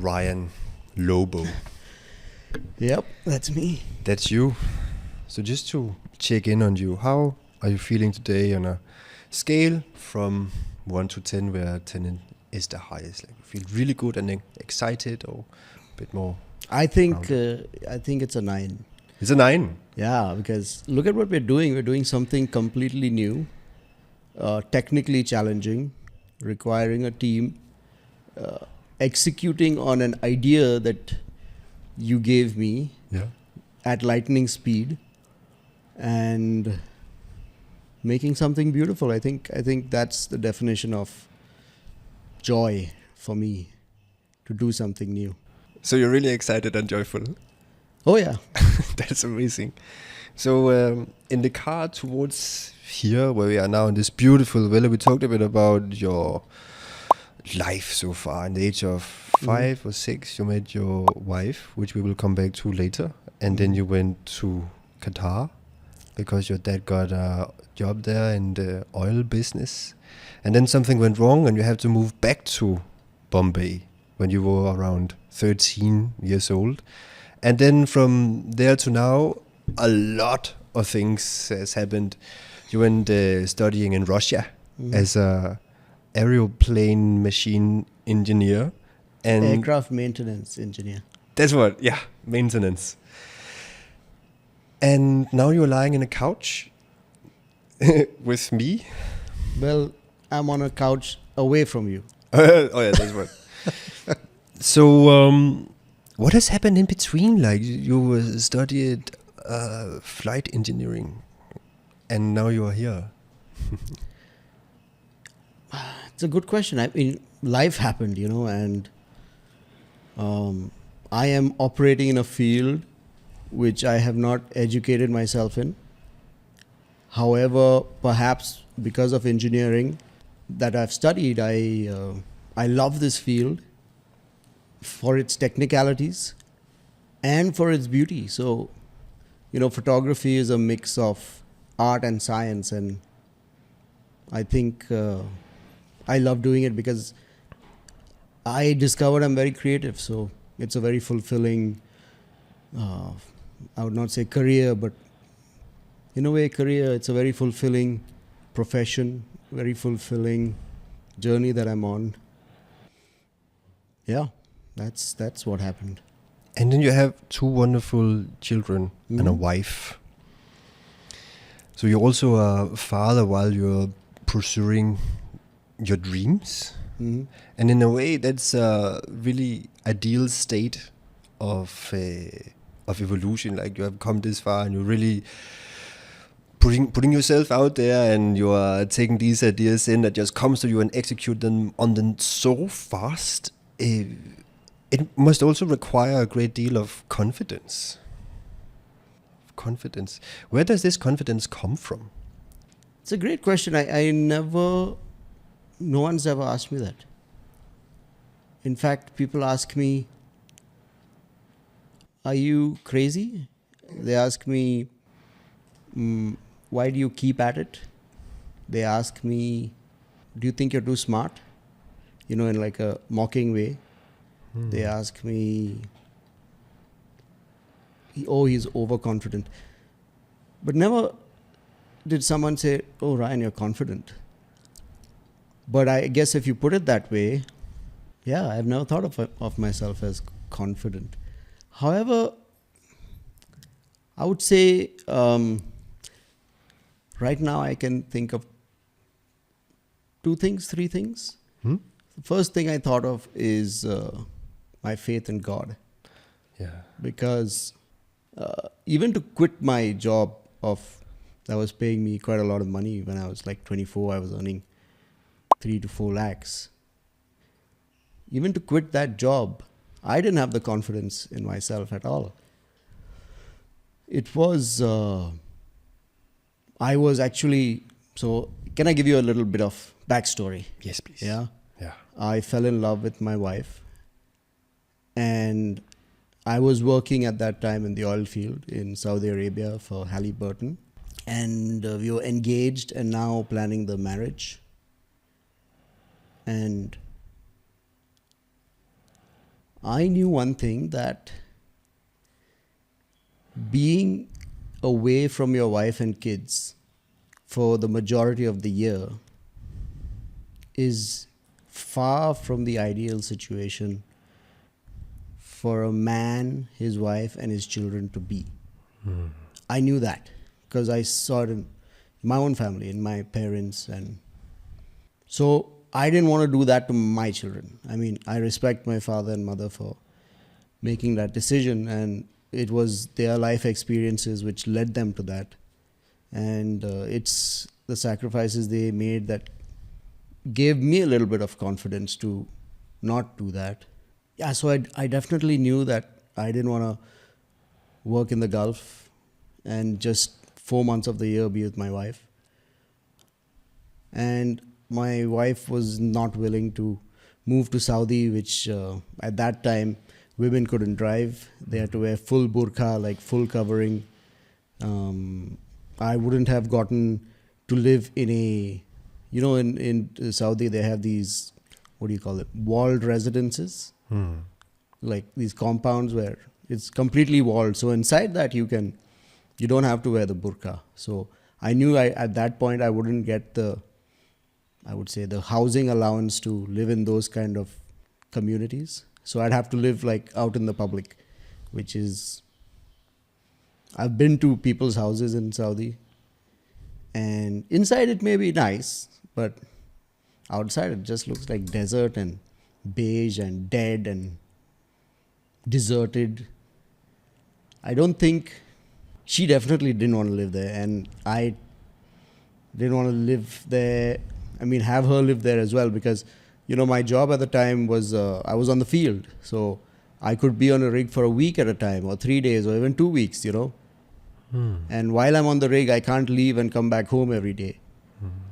Ryan Lobo. Yep, that's me. That's you. So just to check in on you, how are you feeling today on a scale from 1 to 10, where 10 is the highest? Like, you feel really good and excited, or a bit more? I think it's a 9. It's a 9. Yeah, because look at what we're doing. We're doing something completely new, technically challenging, requiring a team, executing on an idea that you gave me Yeah. at lightning speed, and making something beautiful. I think that's the definition of joy for me, to do something new. So you're really excited and joyful. Oh yeah. That's amazing. So in the car towards here, where we are now in this beautiful villa, we talked a bit about your life so far. In the age of 5 or 6, you met your wife, which we will come back to later. And then you went to Qatar because your dad got a job there in the oil business. And then something went wrong and you had to move back to Bombay when you were around 13 years old. And then from there to now, a lot of things has happened. You went studying in Russia as a aeroplane machine engineer. And Aircraft maintenance engineer. that's what, yeah, maintenance. And now you're lying in a couch with me. Well, I'm on a couch away from you. Oh yeah, that's what. So, what has happened in between? Like, you studied flight engineering, and now you are here. It's a good question. I mean, life happened, and I am operating in a field which I have not educated myself in. However, perhaps because of engineering that I've studied, I love this field for its technicalities and for its beauty. So, photography is a mix of art and science, and I think I love doing it because I discovered I'm very creative. So it's a very fulfilling, I would not say career, but in a way career. It's a very fulfilling profession, very fulfilling journey that I'm on. Yeah, that's what happened. And then you have 2 wonderful children and a wife. So you're also a father while you're pursuing your dreams. And in a way, that's a really ideal state of evolution. Like, you have come this far and you're really putting yourself out there, and you are taking these ideas in that just comes to you and execute them on them so fast. It must also require a great deal of confidence. Where does this confidence come from? It's a great question. No one's ever asked me that. In fact, people ask me, are you crazy? They ask me, why do you keep at it? They ask me, do you think you're too smart? In like a mocking way. They ask me, he's overconfident. But never did someone say, oh, Ryan, you're confident. But I guess if you put it that way, yeah, I've never thought of myself as confident. However, I would say right now I can think of 3 things. The first thing I thought of is my faith in God. Yeah. Because even to quit my job that was paying me quite a lot of money when I was like 24, I was earning 3 to 4 lakhs. Even to quit that job, I didn't have the confidence in myself at all. It was, I was actually, so can I give you a little bit of backstory? Yes, please. Yeah. Yeah. I fell in love with my wife, and I was working at that time in the oil field in Saudi Arabia for Halliburton, and we were engaged and now planning the marriage. And I knew one thing, that being away from your wife and kids for the majority of the year is far from the ideal situation for a man, his wife, and his children to be. I knew that because I saw it in my own family, in my parents, and so I didn't want to do that to my children. I mean, I respect my father and mother for making that decision, and it was their life experiences which led them to that. And it's the sacrifices they made that gave me a little bit of confidence to not do that. Yeah, so I definitely knew that I didn't want to work in the Gulf and just 4 months of the year be with my wife. And my wife was not willing to move to Saudi, which at that time women couldn't drive. They had to wear full burqa, like full covering. I wouldn't have gotten to live in a, in Saudi they have these, what do you call it, walled residences, like these compounds where it's completely walled. So inside that you don't have to wear the burqa. So I knew at that point I wouldn't get the housing allowance to live in those kind of communities. So I'd have to live like out in the public, which is, I've been to people's houses in Saudi, and inside it may be nice, but outside it just looks like desert and beige and dead and deserted. I don't think, she definitely didn't want to live there, and I didn't want to live there. I mean, have her live there as well, because, my job at the time was, I was on the field. So I could be on a rig for a week at a time, or 3 days, or even 2 weeks, And while I'm on the rig, I can't leave and come back home every day.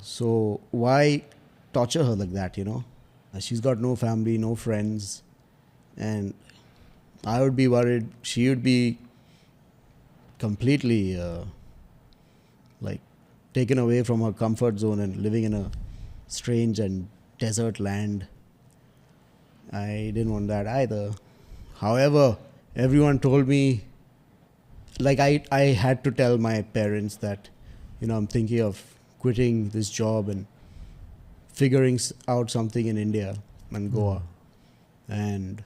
So why torture her like that, She's got no family, no friends. And I would be worried she would be completely taken away from her comfort zone and living in a strange and desert land. I didn't want that either. However, everyone told me, I had to tell my parents that, I'm thinking of quitting this job and figuring out something in India and Goa. And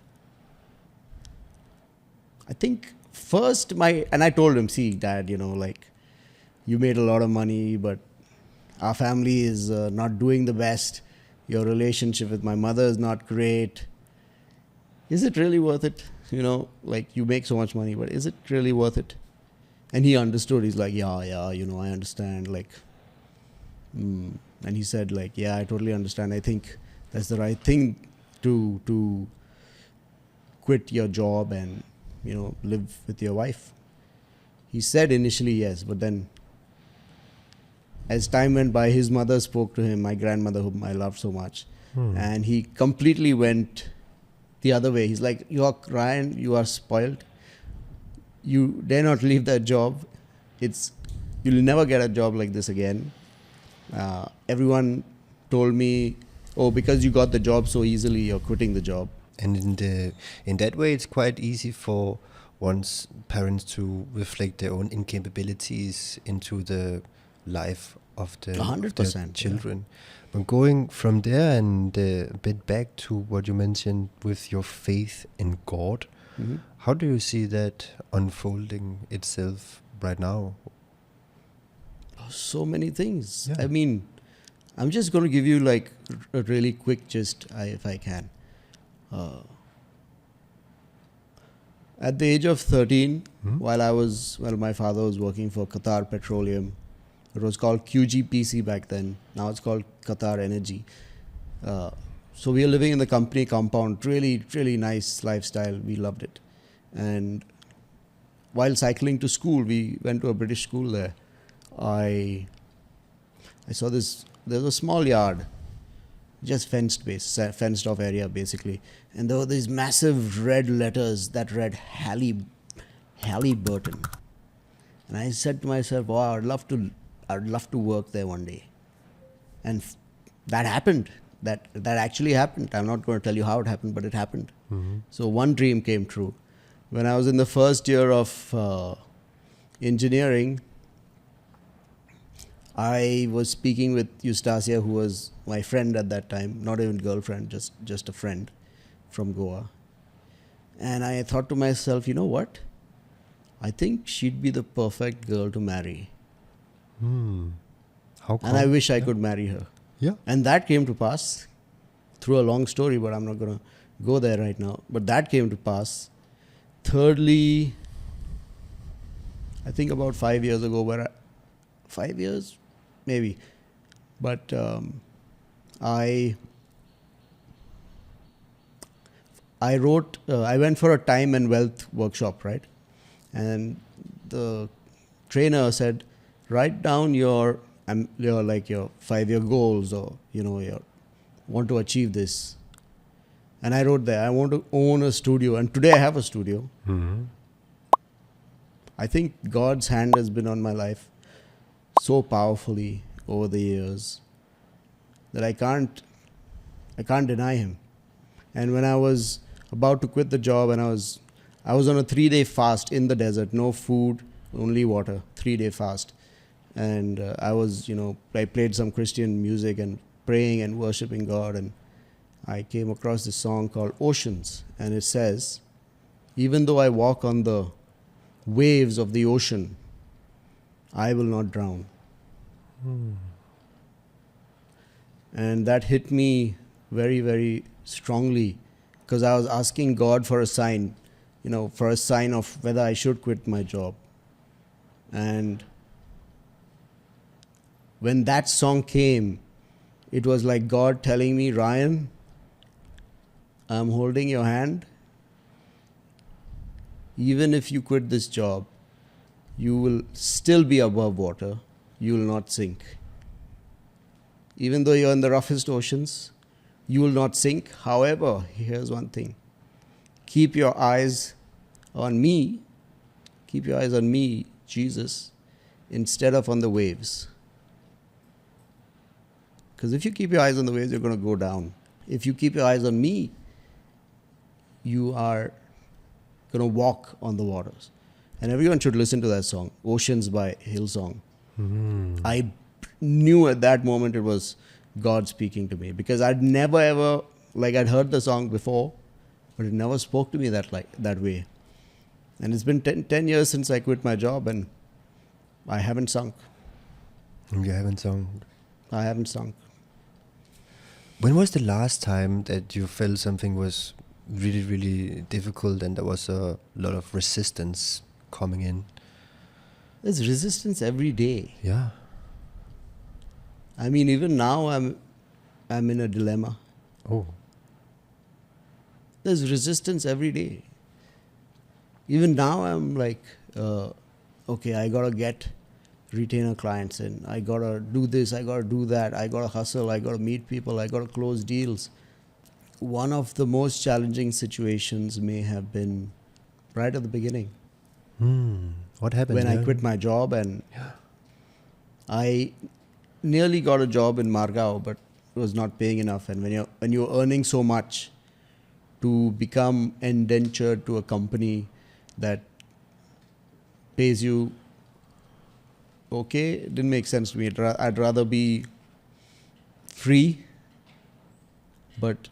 I think first and I told him, see, Dad, you made a lot of money, but our family is not doing the best. Your relationship with my mother is not great. Is it really worth it? You make so much money, but is it really worth it? And he understood. He's like, yeah, I understand. And he said, yeah, I totally understand. I think that's the right thing to quit your job and, live with your wife. He said initially yes, but then as time went by, his mother spoke to him, my grandmother, whom I loved so much. And he completely went the other way. He's like, you are crying, you are spoiled. You dare not leave that job. You'll never get a job like this again. Everyone told me, oh, because you got the job so easily, you're quitting the job. And in that way, it's quite easy for one's parents to reflect their own incapabilities into the life of the 100%, children. But going from there and a bit back to what you mentioned with your faith in God, how do you see that unfolding itself right now? So many things. Yeah. I mean, I'm just going to give you a really quick gist, if I can. At the age of 13, while my father was working for Qatar Petroleum, it was called QGPC back then. Now it's called Qatar Energy. So we were living in the company compound. Really, really nice lifestyle. We loved it. And while cycling to school, we went to a British school there. I saw there's a small yard, just fenced off area basically. And there were these massive red letters that read Halliburton. And I said to myself, wow, I'd love to work there one day. And that happened. That actually happened. I'm not going to tell you how it happened, but it happened. So one dream came true. When I was in the first year of engineering, I was speaking with Eustacia, who was my friend at that time, not even girlfriend, just a friend from Goa. And I thought to myself, you know what? I think she'd be the perfect girl to marry. How come? And I wish I could marry her. Yeah. And that came to pass through a long story, but I'm not going to go there right now. But that came to pass. Thirdly, I think about 5 years ago, 5 years, maybe. But I went for a time and wealth workshop, right? And the trainer said, write down your 5-year goals, or your want to achieve this. And I wrote there, I want to own a studio, and today I have a studio. I think God's hand has been on my life so powerfully over the years that I can't deny him. And when I was about to quit the job, and I was on a 3-day fast in the desert, no food, only water, 3-day fast. And I played some Christian music and praying and worshiping God, and I came across this song called Oceans, and it says, even though I walk on the waves of the ocean, I will not drown. And that hit me very, very strongly, because I was asking God for a sign, for a sign of whether I should quit my job. And when that song came, it was like God telling me, Ryan, I'm holding your hand. Even if you quit this job, you will still be above water. You will not sink. Even though you're in the roughest oceans, you will not sink. However, here's one thing. Keep your eyes on me. Keep your eyes on me, Jesus, instead of on the waves. Because if you keep your eyes on the waves, you're going to go down. If you keep your eyes on me, you are going to walk on the waters. And everyone should listen to that song, Oceans by Hillsong. I knew at that moment it was God speaking to me, because I'd never ever, I'd heard the song before, but it never spoke to me that way. And it's been 10 years since I quit my job, and I haven't sunk. You haven't sung. I haven't sunk. When was the last time that you felt something was really, really difficult and there was a lot of resistance coming in? There's resistance every day. Yeah. I mean, even now I'm in a dilemma. Oh. There's resistance every day. Even now I'm like, okay, I gotta get retainer clients in. I gotta do this, I gotta do that, I gotta hustle, I gotta meet people, I gotta close deals. One of the most challenging situations may have been right at the beginning. What happened? When I quit my job, and I nearly got a job in Margao, but it was not paying enough. And when you're earning so much, to become indentured to a company that pays you okay, it didn't make sense to me. I'd rather be free, but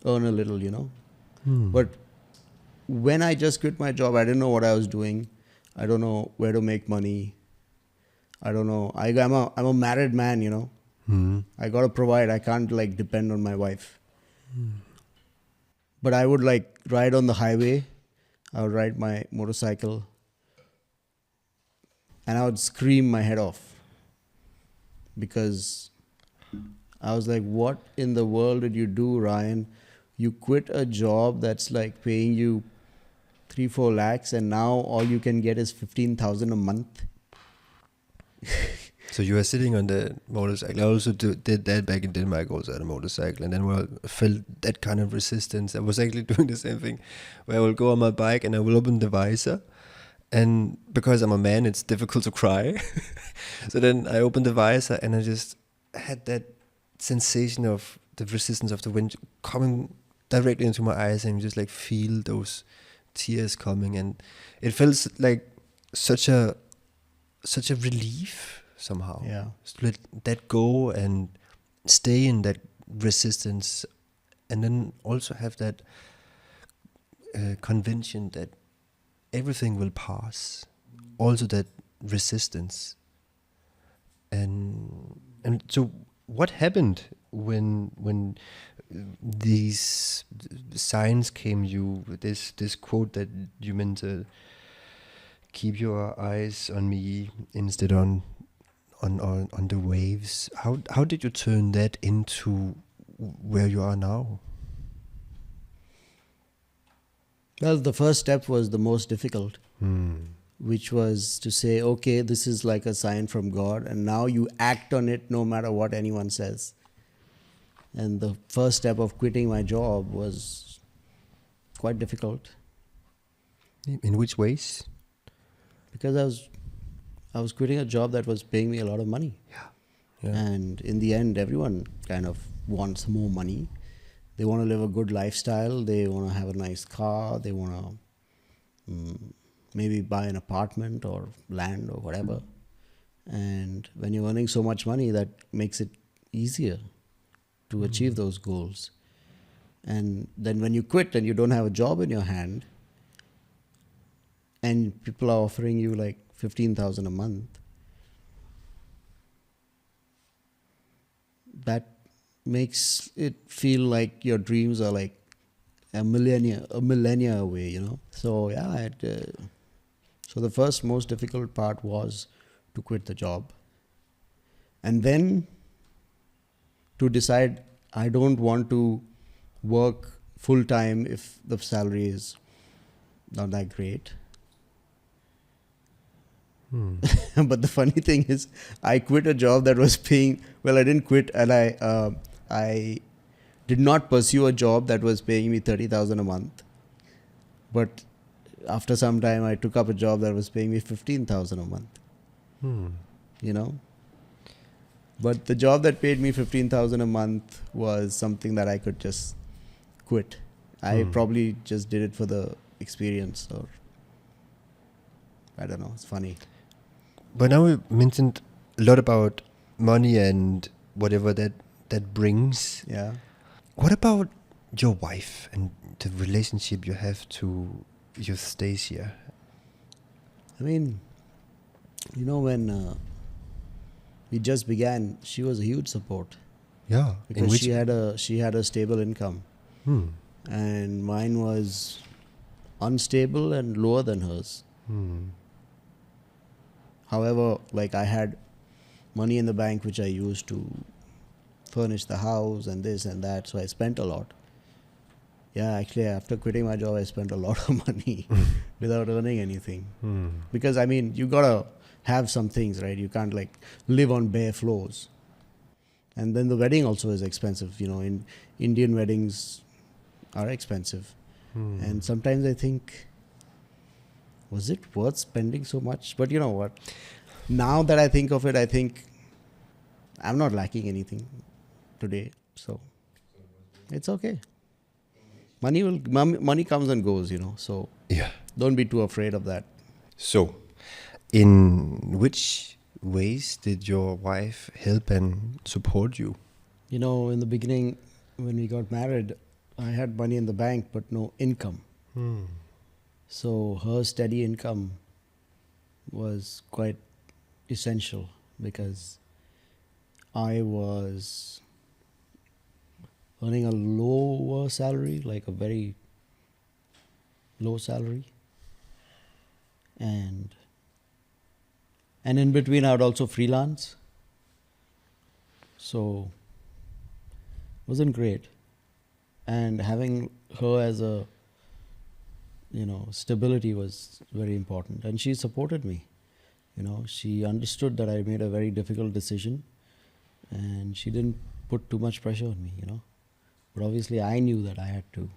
earn a little, But when I just quit my job, I didn't know what I was doing. I don't know where to make money. I don't know. I'm a married man, I got to provide. I can't depend on my wife. But I would ride on the highway. I would ride my motorcycle, and I would scream my head off, because I was like, what in the world did you do, Ryan? You quit a job that's paying you 3-4 lakhs, and now all you can get is 15,000 a month. So you were sitting on the motorcycle. I also did that back in Denmark, also on a motorcycle, and then I felt that kind of resistance. I was actually doing the same thing, where I will go on my bike and I will open the visor, and because I'm a man, it's difficult to cry. So then I opened the visor, and I just had that sensation of the resistance of the wind coming directly into my eyes and just like feel those tears coming, and it feels like such a such a relief somehow. Yeah. To let that go and stay in that resistance, and then also have that conviction that everything will pass. Also that resistance, and so what happened when these signs came? You this quote that you mentioned, keep your eyes on me instead on the waves. How did you turn that into where you are now? Well, the first step was the most difficult, Hmm. which was to say, okay, this is like a sign from God, and now you act on it no matter what anyone says. And the first step of quitting my job was quite difficult In which ways? because I was quitting a job that was paying me a lot of money. Yeah. And in the end, everyone kind of wants more money. They want to live a good lifestyle. They want to have a nice car. They want to maybe buy an apartment or land or whatever. And when you're earning so much money, that makes it easier to achieve those goals. And then when you quit and you don't have a job in your hand, and people are offering you like 15,000 a month, that makes it feel like your dreams are like a millennia away, you know. So yeah, so the first most difficult part was to quit the job, and then to decide I don't want to work full time if the salary is not that great. But the funny thing is, I quit a job that was paying well. I didn't quit, and I did not pursue a job that was paying me 30,000 a month. But after some time, I took up a job that was paying me 15,000 a month. You know, but the job that paid me 15,000 a month was something that I could just quit. I probably just did it for the experience, or I don't know. It's funny. But now we mentioned a lot about money and whatever that brings. Yeah. What about your wife and the relationship you have to Eustacia? I mean, you know, when we just began, she was a huge support Yeah. because she had a stable income, and mine was unstable and lower than hers. However, like I had money in the bank which I used to furnish the house and this and that, so I spent a lot. Yeah, actually, after quitting my job, I spent a lot of money without earning anything. Because I mean, you gotta have some things, right? You can't like live on bare floors. And then the wedding also is expensive. You know, in Indian weddings are expensive, and sometimes I think, was it worth spending so much? But you know what? Now that I think of it, I think I'm not lacking anything today, so it's okay. Money comes and goes, you know. So Yeah. don't be too afraid of that. So, in which ways did your wife help and support you? You know, in the beginning, when we got married, I had money in the bank but no income. So her steady income was quite essential because I was earning a lower salary, like a very low salary, and in between I would also freelance, so wasn't great. And having her as a, you know, stability was very important, and she supported me. You know, she understood that I made a very difficult decision, and she didn't put too much pressure on me, you know. But obviously I knew that I had to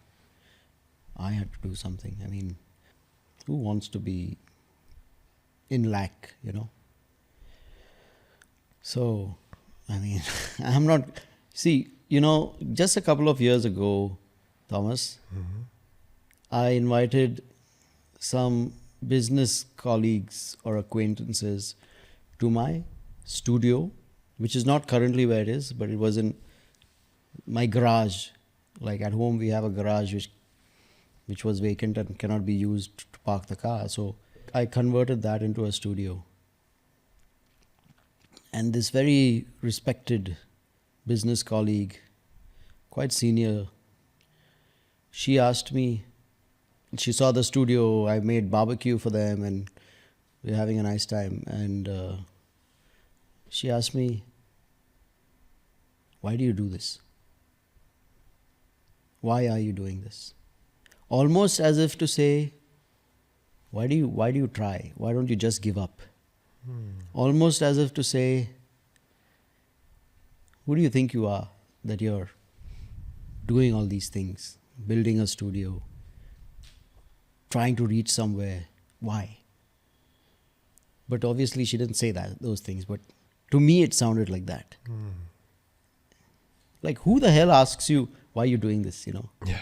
do something. I mean, who wants to be in lack, you know? So, I mean, I'm not, see, you know, just a couple of years ago, Thomas, I invited some business colleagues or acquaintances to my studio, which is not currently where it is, but it was in my garage. Like at home, we have a garage which was vacant and cannot be used to park the car. So I converted that into a studio. And this very respected business colleague, quite senior, she asked me, she saw the studio, I made barbecue for them and we were having a nice time. And she asked me, why do you do this? Why are you doing this? Almost as if to say, why do you try? Why don't you just give up? Almost as if to say, who do you think you are that you're doing all these things, building a studio, trying to reach somewhere? Why? But obviously she didn't say those things, but to me it sounded like that. Like, who the hell asks you why you're doing this, you know? Yeah.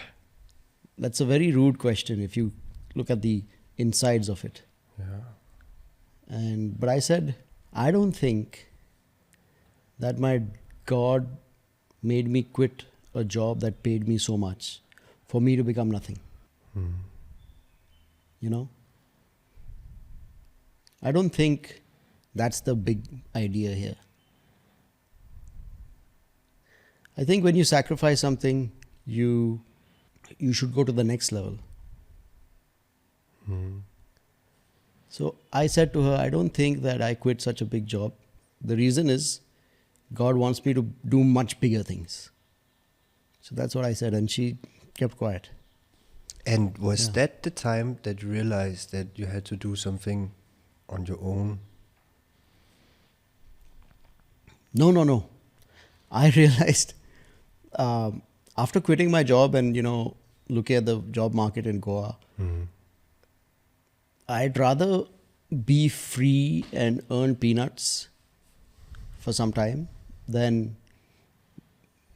That's a very rude question if you look at the insides of it. Yeah. But I said, I don't think that my God made me quit a job that paid me so much for me to become nothing. You know? I don't think that's the big idea here. I think when you sacrifice something, you should go to the next level. So I said to her, I don't think that I quit such a big job. The reason is God wants me to do much bigger things. So that's what I said, and she kept quiet. And was that the time that you realized that you had to do something on your own? No. I realized after quitting my job and, looking at the job market in Goa, I'd rather be free and earn peanuts for some time than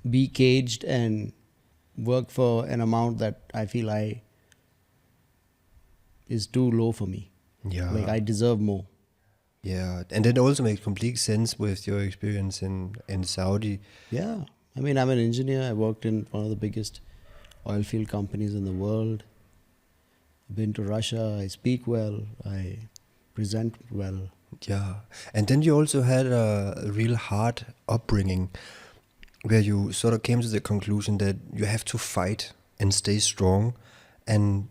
be caged and work for an amount that I feel is too low for me. Yeah. Like I deserve more. Yeah, and that also makes complete sense with your experience in Saudi. Yeah. I mean, I'm an engineer. I worked in one of the biggest oil field companies in the world. Been to Russia. I speak well. I present well. Yeah, and then you also had a real hard upbringing where you sort of came to the conclusion that you have to fight and stay strong, and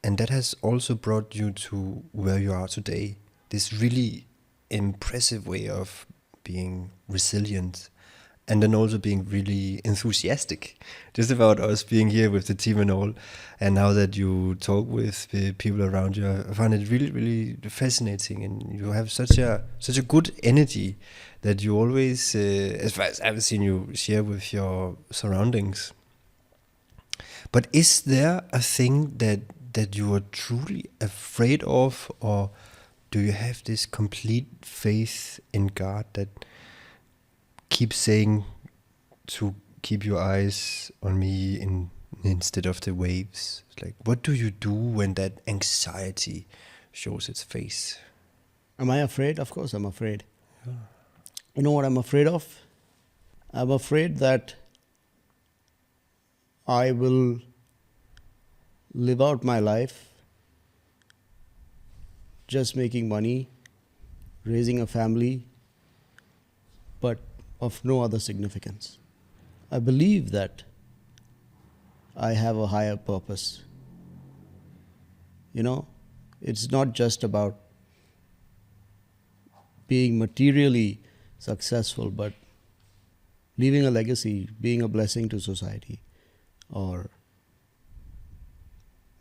that has also brought you to where you are today. This really impressive way of being resilient, and then also being really enthusiastic just about us being here with the team and all. And now that you talk with the people around you, I find it really, really fascinating. And you have such a good energy that you always, as far as I've seen you share with your surroundings. But is there a thing that you are truly afraid of, or do you have this complete faith in God that keeps saying to keep your eyes on me instead of the waves? Like, what do you do when that anxiety shows its face? Am I afraid? Of course I'm afraid. Yeah. You know what I'm afraid of? I'm afraid that I will live out my life just making money, raising a family, but of no other significance. I believe that I have a higher purpose. It's not just about being materially successful, but leaving a legacy, being a blessing to society, or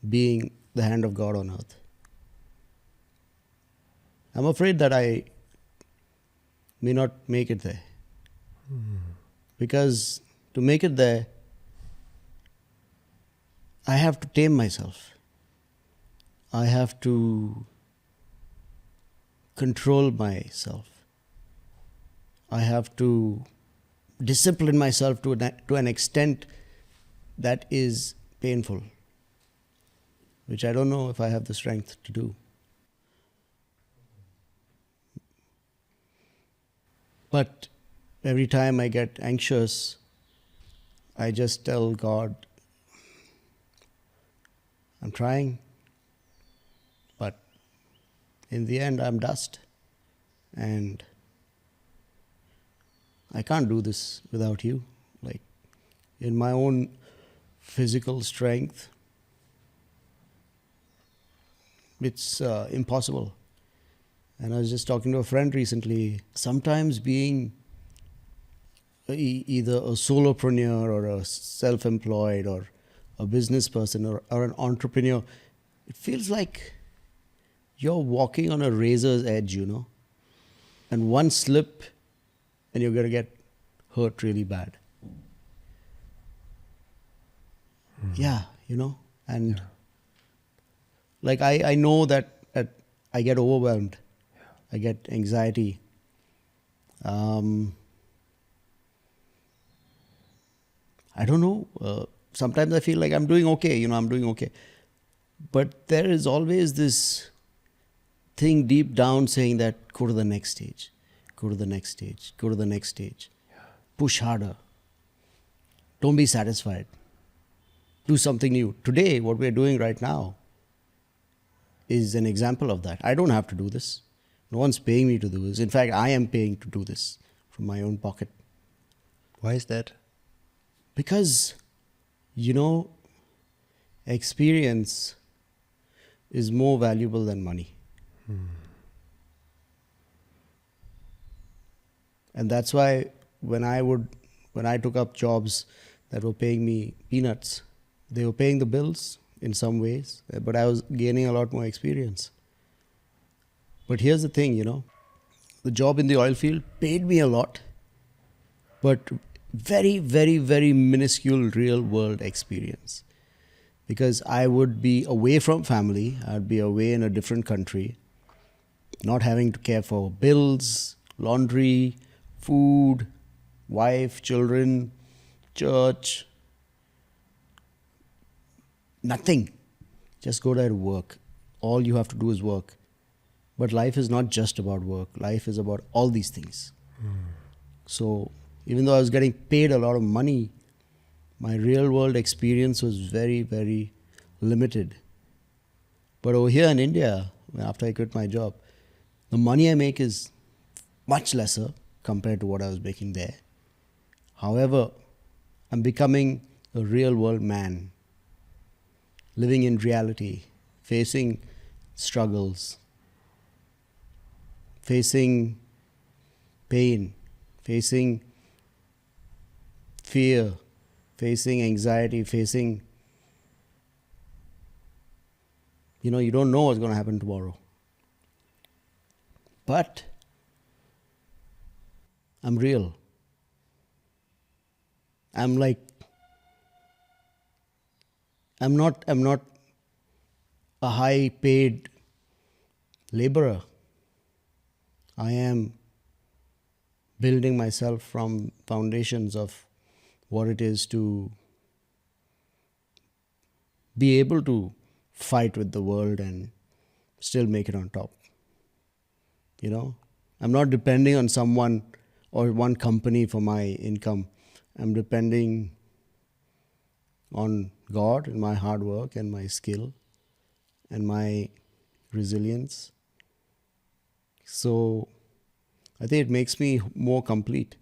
being the hand of God on earth. I'm afraid that I may not make it there. Because to make it there, I have to tame myself. I have to control myself. I have to discipline myself to an extent that is painful, which I don't know if I have the strength to do. But every time I get anxious, I just tell God, I'm trying, but in the end, I'm dust. And I can't do this without you. Like, in my own physical strength, it's impossible. And I was just talking to a friend recently. Sometimes being either a solopreneur or a self-employed or a business person or an entrepreneur, it feels like you're walking on a razor's edge, you know. And one slip and you're going to get hurt really bad. Yeah, you know. And like I know that I get overwhelmed. I get anxiety. I don't know. Sometimes I feel like I'm doing okay, you know, I'm doing okay. But there is always this thing deep down saying that go to the next stage, go to the next stage, go to the next stage. Push harder. Don't be satisfied. Do something new. Today, what we're doing right now is an example of that. I don't have to do this. No one's paying me to do this. In fact, I am paying to do this from my own pocket. Why is that? Because, you know, experience is more valuable than money. And that's why when I took up jobs that were paying me peanuts, they were paying the bills in some ways, but I was gaining a lot more experience. But here's the thing, you know, the job in the oil field paid me a lot, but very, very, very minuscule real world experience. Because I would be away from family, I'd be away in a different country, not having to care for bills, laundry, food, wife, children, church, nothing. Just go there to work. All you have to do is work. But life is not just about work. Life is about all these things. So even though I was getting paid a lot of money, my real world experience was very, very limited. But over here in India, after I quit my job, the money I make is much lesser compared to what I was making there. However, I'm becoming a real world man, living in reality, facing struggles, facing pain, facing fear, facing anxiety, facing, you know, you don't know what's going to happen tomorrow. But I'm real. I'm not a high paid laborer. I am building myself from foundations of what it is to be able to fight with the world and still make it on top. You know, I'm not depending on someone or one company for my income. I'm depending on God and my hard work and my skill and my resilience. So I think it makes me more complete.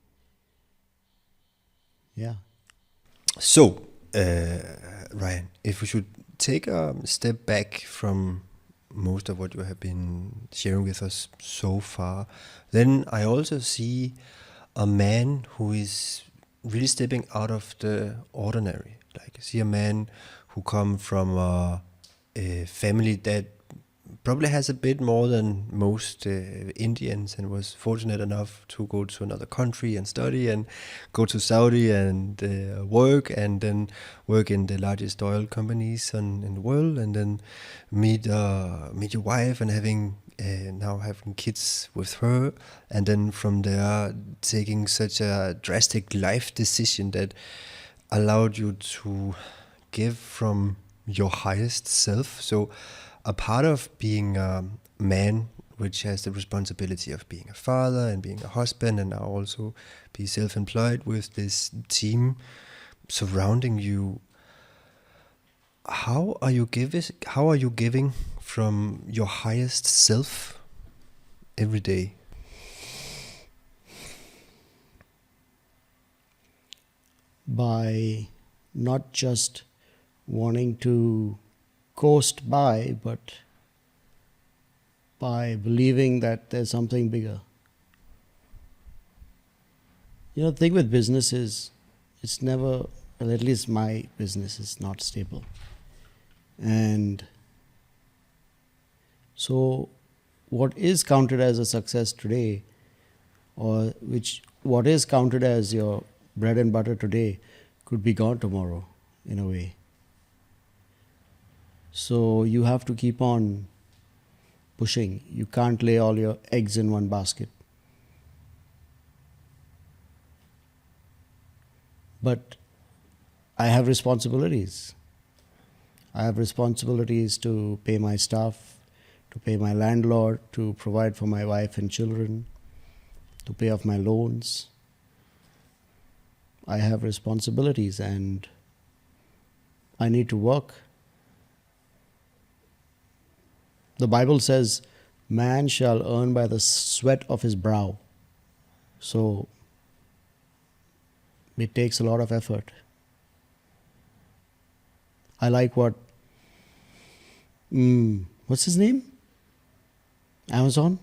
Yeah. So, Ryan, if we should take a step back from most of what you have been sharing with us so far, then I also see a man who is really stepping out of the ordinary. Like, I see a man who come from a family that probably has a bit more than most Indians, and was fortunate enough to go to another country and study, and go to Saudi and work, and then work in the largest oil companies in the world, and then meet your wife and now having kids with her, and then from there taking such a drastic life decision that allowed you to give from your highest self? So a part of being a man, which has the responsibility of being a father and being a husband, and now also be self-employed with this team surrounding you, how are you giving from your highest self every day? By not just wanting to coast by, but by believing that there's something bigger. You know, the thing with business is, it's never, well, at least my business is not stable. And so what is counted as a success today, or what is counted as your bread and butter today, could be gone tomorrow, in a way. So you have to keep on pushing. You can't lay all your eggs in one basket. But I have responsibilities. I have responsibilities to pay my staff, to pay my landlord, to provide for my wife and children, to pay off my loans. I have responsibilities and I need to work. The Bible says, man shall earn by the sweat of his brow. So it takes a lot of effort. I like what's his name? Amazon?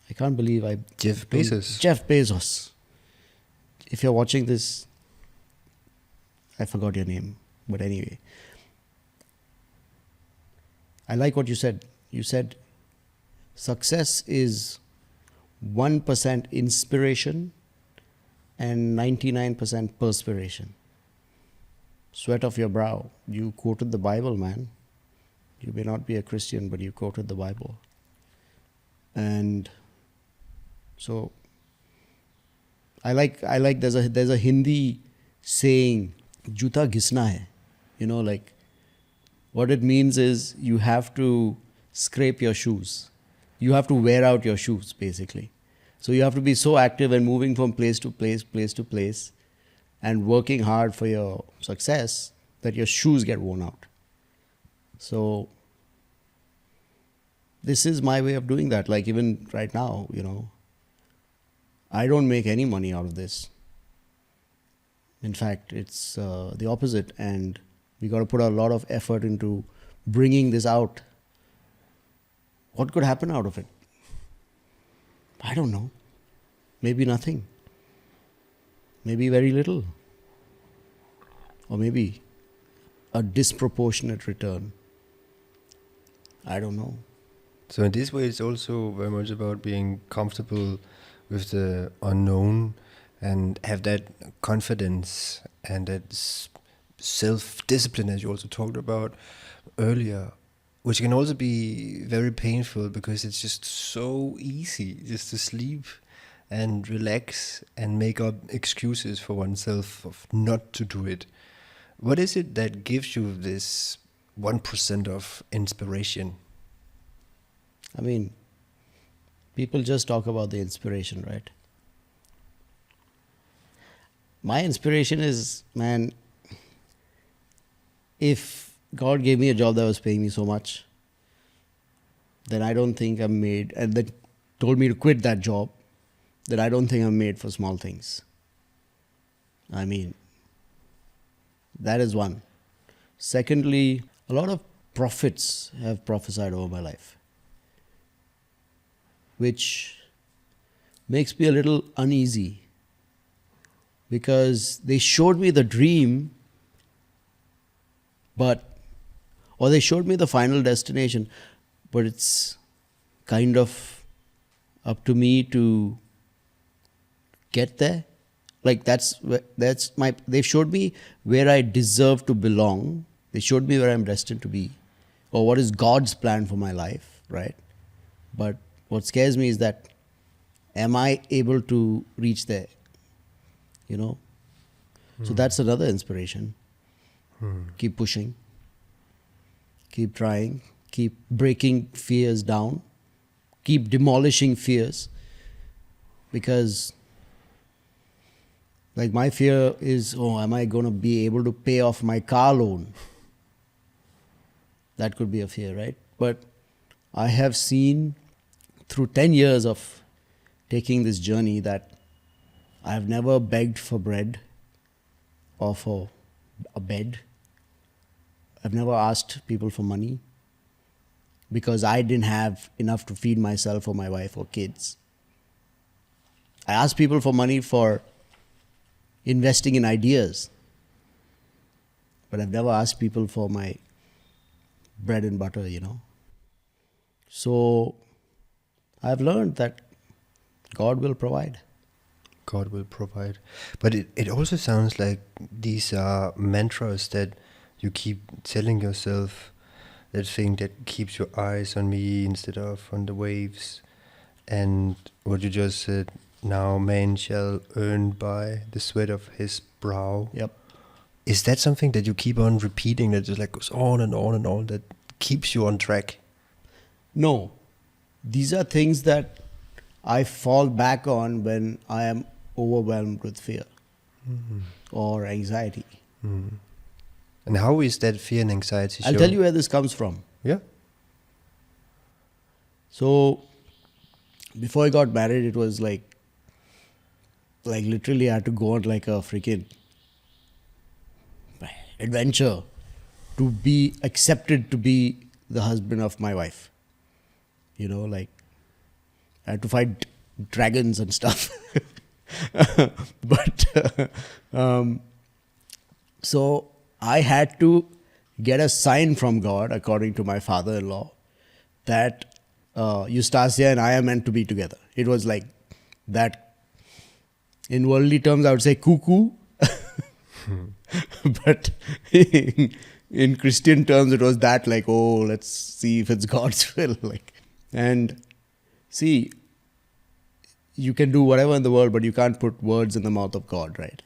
I can't believe Jeff Bezos. Jeff Bezos. If you're watching this, I forgot your name, but anyway. I like what you said. You said success is 1% inspiration and 99% perspiration. Sweat of your brow. You quoted the Bible, man. You may not be a Christian, but you quoted the Bible. And so I like there's a Hindi saying, juta ghisna hai. You know, like what it means is you have to scrape your shoes. You have to wear out your shoes, basically. So you have to be so active and moving from place to place, and working hard for your success that your shoes get worn out. So this is my way of doing that. Like even right now, you know, I don't make any money out of this. In fact, it's the opposite, and we got to put a lot of effort into bringing this out. What could happen out of it? I don't know. Maybe nothing. Maybe very little. Or maybe a disproportionate return. I don't know. So in this way, it's also very much about being comfortable with the unknown and have that confidence and that self-discipline, as you also talked about earlier, which can also be very painful because it's just so easy just to sleep and relax and make up excuses for oneself of not to do it. What is it that gives you this 1% of inspiration? I mean, people just talk about the inspiration, right? My inspiration is, man, if God gave me a job that was paying me so much, then I don't think I'm made, and then told me to quit that job, then I don't think I'm made for small things. I mean, that is one. Secondly, a lot of prophets have prophesied over my life, which makes me a little uneasy because they showed me the dream, or they showed me the final destination, but it's kind of up to me to get there. Like they showed me where I deserve to belong. They showed me where I'm destined to be, or what is God's plan for my life, right? But what scares me is that, am I able to reach there? You know? So that's another inspiration. Keep pushing. Keep trying. Keep breaking fears down. Keep demolishing fears. Because, like, my fear is, oh, am I going to be able to pay off my car loan? That could be a fear, right? But I have seen through 10 years of taking this journey that I have never begged for bread or for a bed. I've never asked people for money because I didn't have enough to feed myself or my wife or kids. I asked people for money for investing in ideas, but I've never asked people for my bread and butter, you know. So I've learned that God will provide. God will provide. But it also sounds like these are mantras that you keep telling yourself, that thing that keeps your eyes on me instead of on the waves. And what you just said, now man shall earn by the sweat of his brow. Yep. Is that something that you keep on repeating, that just like goes on and on and on, that keeps you on track? No. These are things that I fall back on when I am overwhelmed with fear or anxiety. And how is that fear and anxiety I'll shown? tell you where this comes from. Yeah. So before I got married, it was like literally I had to go on like a freaking adventure to be accepted to be the husband of my wife. You know, like I had to fight dragons and stuff. But so I had to get a sign from God, according to my father-in-law, that Eustacia and I are meant to be together. It was like that. In worldly terms, I would say cuckoo. But in Christian terms, it was that, like, oh, let's see if it's God's will. Like, and see, you can do whatever in the world, but you can't put words in the mouth of God, right?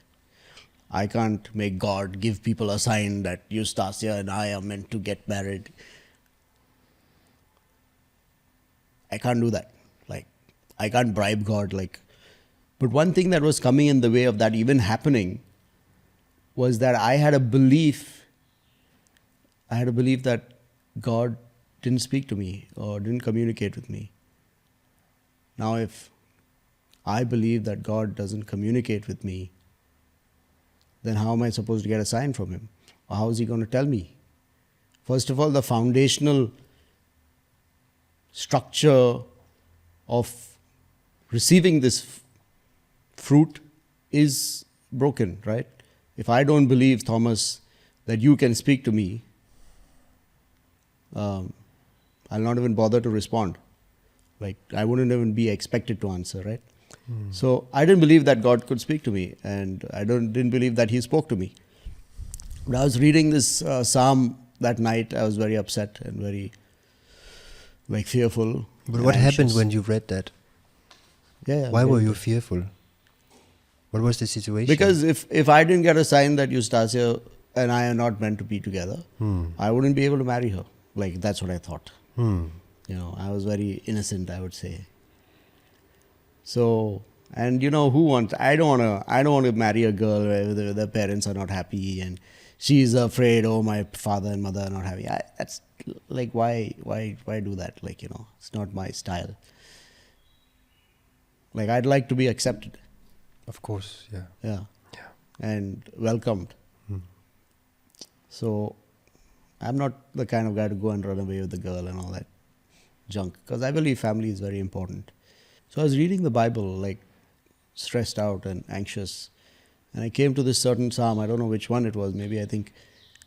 I can't make God give people a sign that Eustacia and I are meant to get married. I can't do that. Like, I can't bribe God. Like, but one thing that was coming in the way of that even happening was that I had a belief that God didn't speak to me or didn't communicate with me. Now, if I believe that God doesn't communicate with me, then how am I supposed to get a sign from Him? Or how is He going to tell me? First of all, the foundational structure of receiving this fruit is broken, right? If I don't believe, Thomas, that you can speak to me, I'll not even bother to respond. Like, I wouldn't even be expected to answer, right? So I didn't believe that God could speak to me, and I didn't believe that He spoke to me. But I was reading this psalm that night. I was very upset and very, like, fearful. But what anxious. happened when you read that? Yeah. Why were you fearful? What was the situation? Because if I didn't get a sign that Eustacia and I are not meant to be together, I wouldn't be able to marry her. Like, that's what I thought. You know, I was very innocent, I would say. So, and you know, I don't want to marry a girl where the parents are not happy and she's afraid, oh, my father and mother are not happy. That's like, why do that? Like, you know, it's not my style. Like, I'd like to be accepted. Of course, yeah. Yeah. And welcomed. So I'm not the kind of guy to go and run away with the girl and all that junk, because I believe family is very important. So I was reading the Bible, like, stressed out and anxious, and I came to this certain psalm. I don't know which one it was. Maybe I think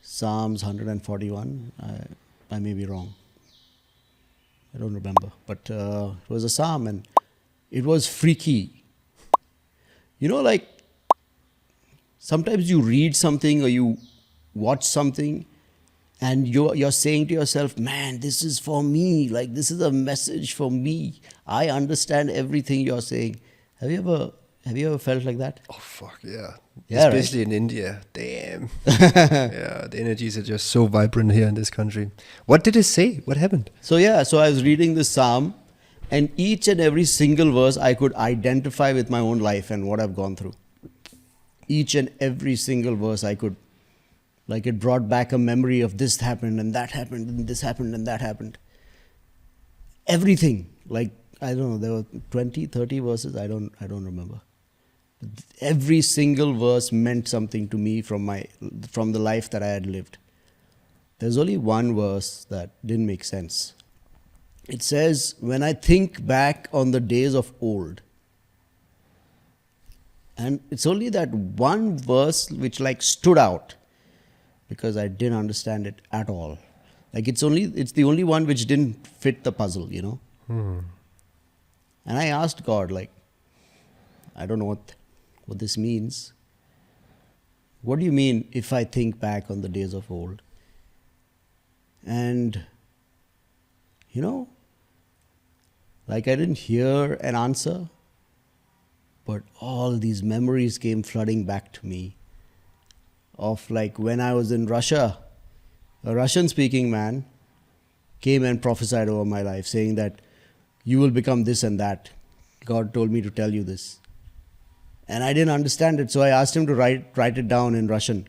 Psalms 141. I may be wrong. I don't remember. But it was a psalm, and it was freaky. You know, like, sometimes you read something or you watch something and you're saying to yourself, man, this is for me. Like, this is a message for me. I understand everything you're saying. Have you ever Have you ever felt like that? Oh fuck yeah! Yeah, right? Especially in India. Damn. Yeah, the energies are just so vibrant here in this country. What did it say? What happened? So I was reading this psalm, and each and every single verse I could identify with my own life and what I've gone through. Each and every single verse I could, like, it brought back a memory of this happened and that happened and this happened and that happened. Everything. Like, I don't know, there were 20, 30 verses, I don't remember. Every single verse meant something to me from the life that I had lived. There's only one verse that didn't make sense. It says, when I think back on the days of old. And it's only that one verse which like stood out because I didn't understand it at all. Like it's the only one which didn't fit the puzzle, you know. And I asked God, like, I don't know what this means. What do you mean if I think back on the days of old? And, you know, like I didn't hear an answer, but all these memories came flooding back to me of like when I was in Russia, a Russian speaking man came and prophesied over my life saying that you will become this and that. God told me to tell you this. And I didn't understand it, so I asked him to write it down in Russian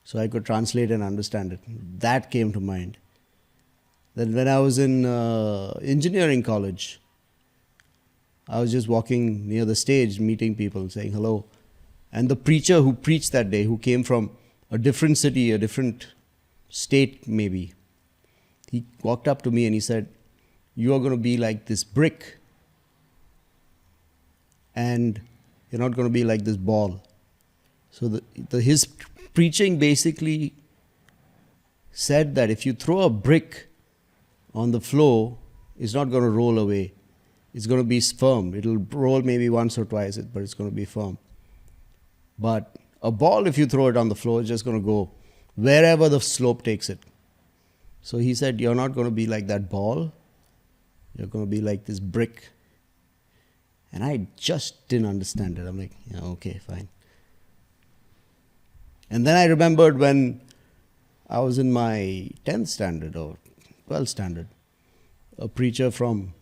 so I could translate and understand it. That came to mind. Then when I was in engineering college, I was just walking near the stage, meeting people, saying hello. And the preacher who preached that day, who came from a different city, a different state maybe, he walked up to me and he said, you are going to be like this brick. And you're not going to be like this ball. So his preaching basically said that if you throw a brick on the floor, it's not going to roll away. It's going to be firm. It'll roll maybe once or twice, but it's going to be firm. But a ball, if you throw it on the floor, it's just going to go wherever the slope takes it. So he said, you're not going to be like that ball. You're going to be like this brick. And I just didn't understand it. I'm like, yeah, okay, fine. And then I remembered when I was in my 10th standard or 12th standard, a preacher from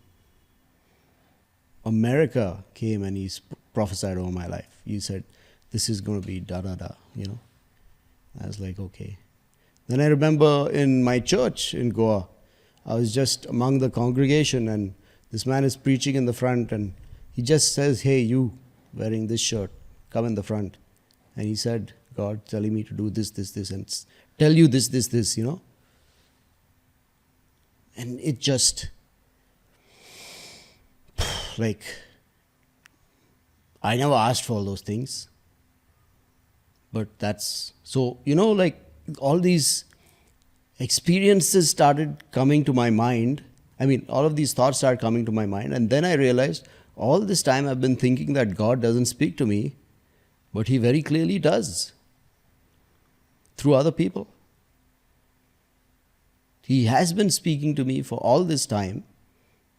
America came and he prophesied over my life. He said, this is going to be da-da-da, you know. I was like, okay. Then I remember in my church in Goa, I was just among the congregation and this man is preaching in the front and he just says, hey, you wearing this shirt, come in the front. And he said, God telling me to do this, this, this, and tell you this, this, this, you know. And it just, like, I never asked for all those things. But that's, so, you know, like, all these experiences started coming to my mind. I mean, all of these thoughts started coming to my mind. And then I realized, all this time I've been thinking that God doesn't speak to me, but He very clearly does through other people. He has been speaking to me for all this time.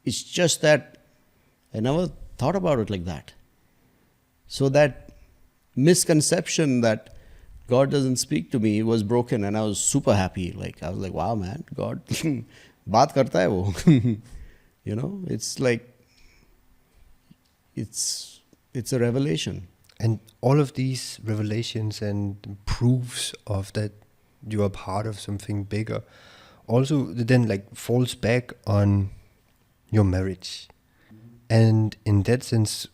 It's just that I never thought about it like that. So that misconception that God doesn't speak to me was broken and I was super happy. Like, I was like, wow, man, God, baat karta hai wo. You know, it's like, it's a revelation. And all of these revelations and proofs of that you are part of something bigger also then like falls back on your marriage. And in that sense,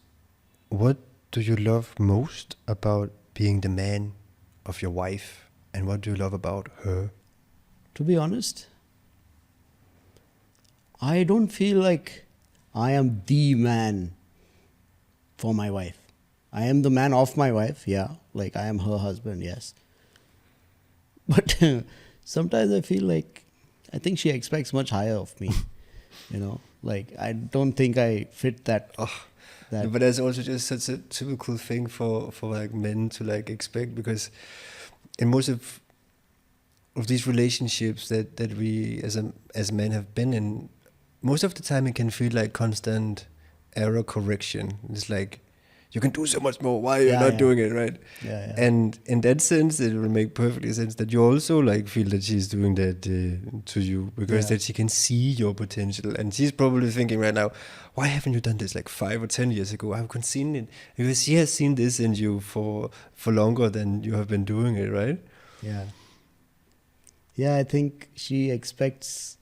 what do you love most about being the man of your wife? And what do you love about her? To be honest, I don't feel like I am the man for my wife. I am the man of my wife, yeah. Like I am her husband, yes. But sometimes I feel like I think she expects much higher of me. You know, like I don't think I fit that. But that's also just such a typical thing for like men to like expect, because in most of these relationships that we as men have been in, most of the time it can feel like constant error correction. It's like you can do so much more. Why are you Yeah, not yeah. doing it, right? Yeah. And in that sense, it will make perfectly sense that you also like feel that she's doing that to you, because Yeah. that she can see your potential, and she's probably thinking right now, why haven't you done this like 5 or 10 years ago? I've seen it, because she has seen this in you for longer than you have been doing it, right? Yeah. Yeah, I think she expects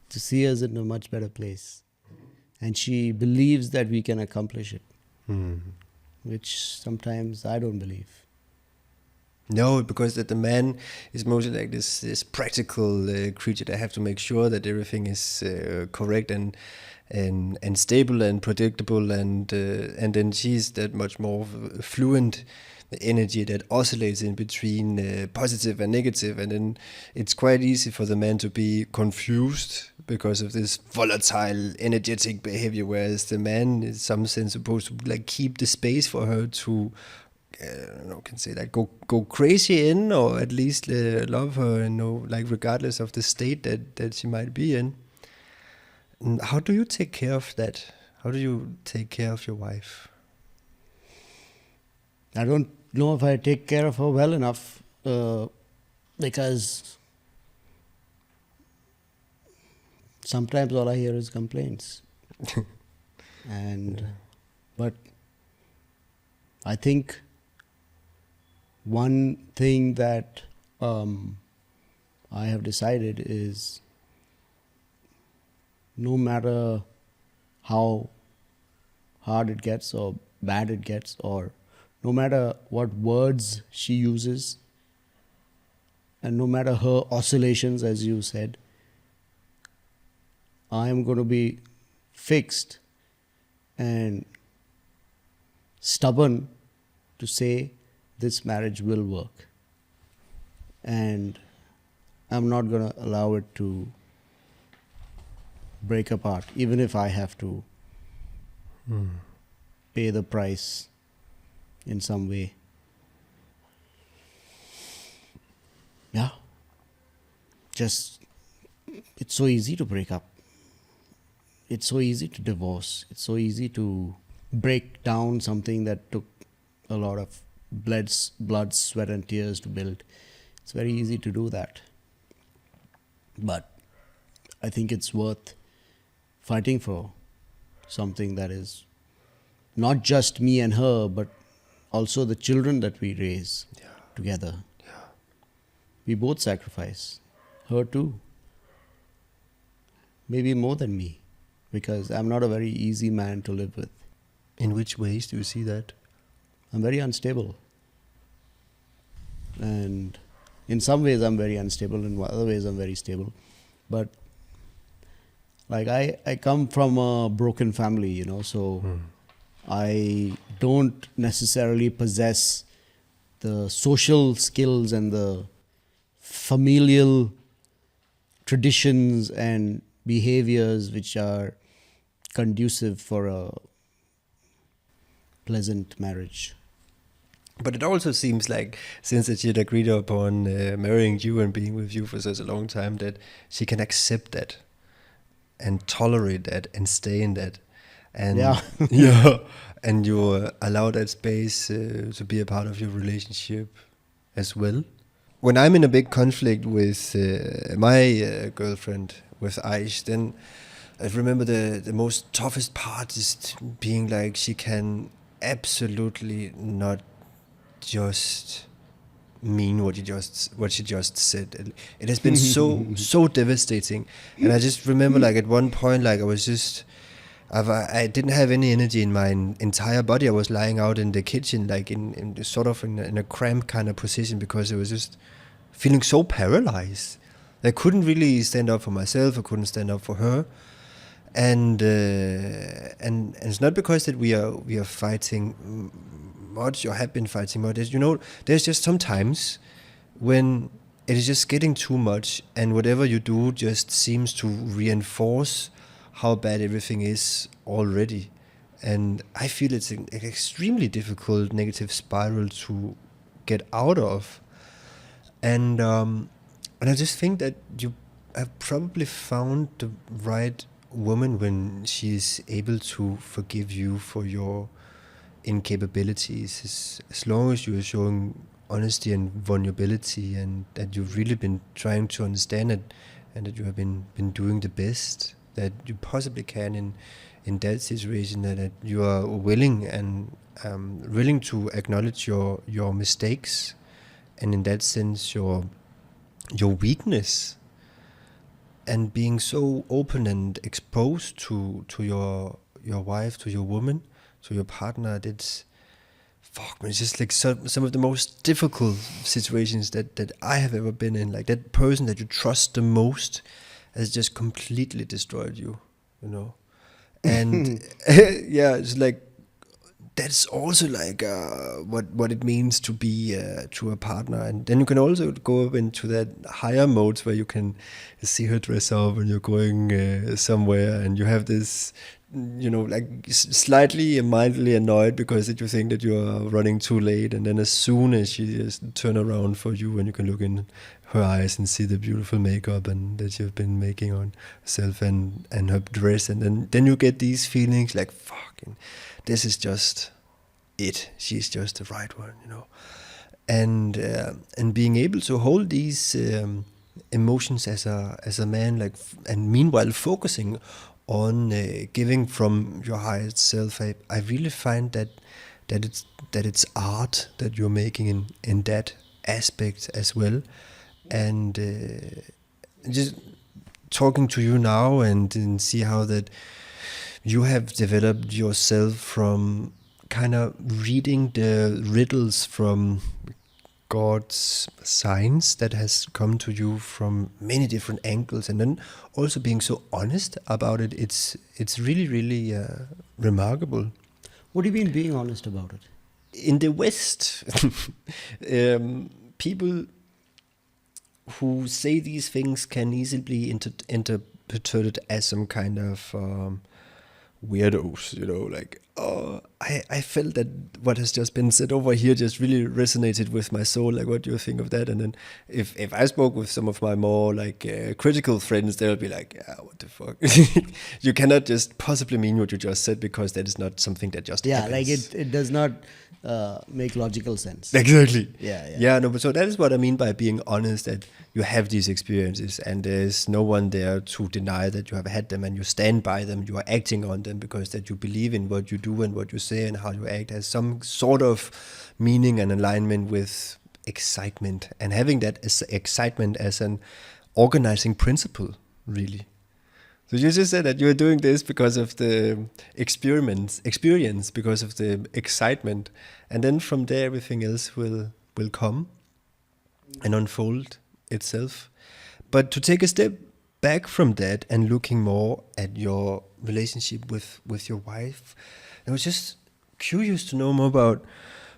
to see us in a much better place. And she believes that we can accomplish it, which sometimes I don't believe. No, because that the man is mostly like this practical creature that have to make sure that everything is correct and stable and predictable, and then she's that much more fluent energy that oscillates in between positive and negative, and then it's quite easy for the man to be confused because of this volatile energetic behavior, whereas the man is some sense supposed to like keep the space for her to can say that go crazy in, or at least love her, like regardless of the state that she might be in. And how do you take care of that? How do you take care of your wife? I don't know if I take care of her well enough because sometimes all I hear is complaints. And but I think one thing that I have decided is, no matter how hard it gets or bad it gets, or no matter what words she uses, and no matter her oscillations, as you said, I am going to be fixed and stubborn to say this marriage will work. And I'm not going to allow it to break apart, even if I have to pay the price in some way. Yeah. Just, it's so easy to break up. It's so easy to divorce. It's so easy to break down something that took a lot of blood, sweat, and tears to build. It's very easy to do that. But I think it's worth fighting for something that is not just me and her, but also the children that we raise together. Yeah. We both sacrifice. Her too. Maybe more than me, because I'm not a very easy man to live with. In which ways do you see that? I'm very unstable. And in some ways I'm very unstable, in other ways I'm very stable. But like I come from a broken family, so I don't necessarily possess the social skills and the familial traditions and behaviors which are conducive for a pleasant marriage. But it also seems like, since that she had agreed upon marrying you and being with you for such a long time, that she can accept that and tolerate that and stay in that. And Yeah. yeah, and you allow that space to be a part of your relationship as well. When I'm in a big conflict with my girlfriend, with Aish, then I remember the most toughest part is being like, she can absolutely not just mean what she just said. It has been so devastating, and I just remember like at one point, like I didn't have any energy in my entire body. I was lying out in the kitchen, like in sort of in a cramped kind of position, because it was just feeling so paralyzed. I couldn't really stand up for myself. I couldn't stand up for her. And it's not because that we are fighting much or have been fighting much. There's just sometimes when it is just getting too much, and whatever you do just seems to reinforce how bad everything is already. And I feel it's an extremely difficult negative spiral to get out of. And I just think that you have probably found the right woman when she's able to forgive you for your incapabilities, as long as you are showing honesty and vulnerability, and that you've really been trying to understand it, and that you have been doing the best that you possibly can in that situation, that you are willing and willing to acknowledge your mistakes, and in that sense your weakness, and being so open and exposed to your wife, to your woman, to your partner. That's fuck man, it's just like some of the most difficult situations that I have ever been in. Like that person that you trust the most has just completely destroyed you, you know. And yeah, it's like that's also like what it means to be to a partner. And then you can also go up into that higher modes where you can see her dress up and you're going somewhere, and you have this, you know, like slightly and mildly annoyed because that you think that you are running too late, and then as soon as she just turn around for you, and you can look in her eyes and see the beautiful makeup and that you've been making on herself, and her dress, and then you get these feelings like fucking, this is just it. She's just the right one, you know. And being able to hold these emotions as a man, like, and meanwhile focusing on giving from your highest self. I really find that it's art that you're making in that aspect as well, and just talking to you now and see how that you have developed yourself from kind of reading the riddles from God's signs that has come to you from many different angles, and then also being so honest about it. It's really really remarkable. What do you mean being honest about it? In the West, people who say these things can easily be interpreted as some kind of weirdos, you know, like, oh, I felt that what has just been said over here just really resonated with my soul. Like, what do you think of that? And then if I spoke with some of my more like critical friends, they'll be like, yeah, what the fuck? You cannot just possibly mean what you just said, because that is not something that just Yeah, happens. like it does not make logical sense. Exactly. Yeah. Yeah, no, but so that is what I mean by being honest, that you have these experiences and there's no one there to deny that you have had them, and you stand by them, you are acting on them, because that you believe in what you do and what you say and how you act has some sort of meaning and alignment with excitement, and having that as excitement as an organizing principle, really. So you just said that you are doing this because of the experience, because of the excitement, and then from there everything else will come and unfold itself. But to take a step back from that and looking more at your relationship with your wife, I was just curious to know more about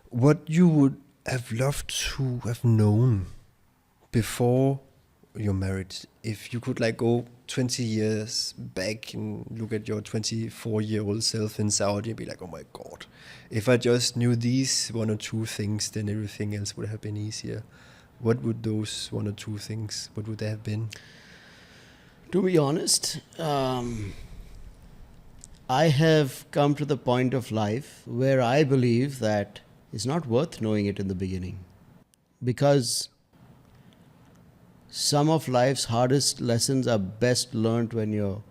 what you would have loved to have known before your marriage. If you could like go 20 years back and look at your 24-year-old self in Saudi and be like, oh my God, if I just knew these one or two things, then everything else would have been easier. What would those one or two things, what would they have been? To be honest, I have come to the point of life where I believe that it's not worth knowing it in the beginning, because some of life's hardest lessons are best learned when you're